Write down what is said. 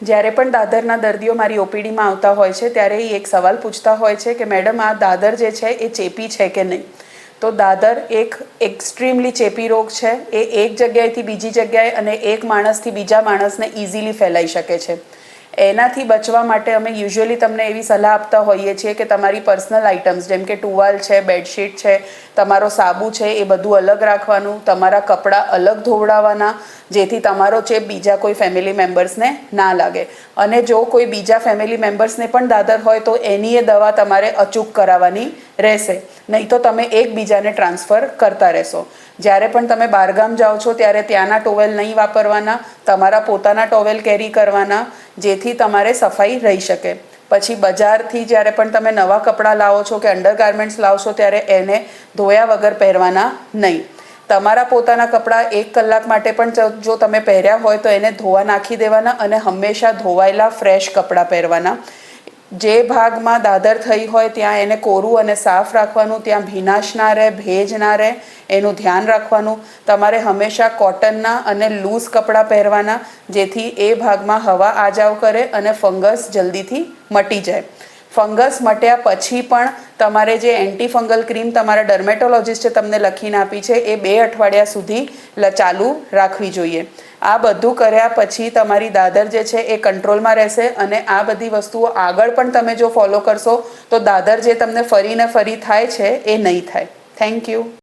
જ્યારે પણ દાદરના દર્દીઓ મારી ઓપીડીમાં આવતા હોય છે ત્યારે એ એક સવાલ પૂછતા હોય છે કે મેડમ આ દાદર જે છે એ ચેપી છે કે નહીં. તો દાદર એક એક્સ્ટ્રીમલી ચેપી રોગ છે. એ એક જગ્યાએથી બીજી જગ્યાએ અને એક માણસથી બીજા માણસને ઇઝીલી ફેલાઈ શકે છે. એનાથી બચવા માટે અમે યુઝ્યુઅલી તમને એવી સલાહ આપતા હોઈએ છીએ કે તમારી પર્સનલ આઇટમ્સ જેમ કે ટુવાલ છે, બેડશીટ છે, તમારો સાબુ છે, એ બધું અલગ રાખવાનું, તમારા કપડાં અલગ ધોવડાવવાના, જેથી તમારો ચેપ બીજા કોઈ ફેમિલી મેમ્બર્સને ના લાગે. અને જો કોઈ બીજા ફેમિલી મેમ્બર્સને પણ દાદર હોય તો એની એ દવા તમારે અચૂક કરાવવાની રહેશે, નહીં તો તમે એકબીજાને ટ્રાન્સફર કરતા રહેશો. જ્યારે પણ તમે બહારગામ જાઓ છો ત્યારે ત્યાંના ટોવેલ નહીં વાપરવાના, તમારા પોતાના ટોવેલ કેરી કરવાના, જેથી તમારે સફાઈ રહી શકે. પછી બજારથી જ્યારે પણ તમે નવા કપડાં લાવો છો કે અંડરગાર્મેન્ટ્સ લાવશો ત્યારે એને ધોયા વગર પહેરવાના નહીં. તમારા પોતાના કપડાં 1 કલાક માટે પણ જો તમે પહેર્યા હોય તો એને ધોવા નાખી દેવાના અને હંમેશા ધોવાયેલા ફ્રેશ કપડાં પહેરવાના. જે ભાગમાં દાદર થઈ હોય ત્યાં એને કોરું અને સાફ રાખવાનું, ત્યાં ભીનાશ ના રહે, ભેજ ના રહે, એનું ધ્યાન રાખવાનું. તમારે હંમેશા કોટનના અને લૂઝ કપડાં પહેરવાના, જેથી એ ભાગમાં હવા આ જાવ કરે અને ફંગસ જલ્દીથી મટી જાય. ફંગસ મટ્યા પછી પણ તમારે જે એન્ટી ફંગલ ક્રીમ તમારા ડર્મેટોલોજિસ્ટે તમને લખીને આપી છે એ 2 અઠવાડિયા સુધી ચાલુ રાખવી જોઈએ. આ બધું કર્યા પછી તમારી દાદર જે છે એ કંટ્રોલમાં રહેશે અને આ બધી વસ્તુઓ આગળ પણ તમે જો ફોલો કરશો તો દાદર જે તમને ફરીને ફરી થાય છે એ નહીં થાય. Thank you.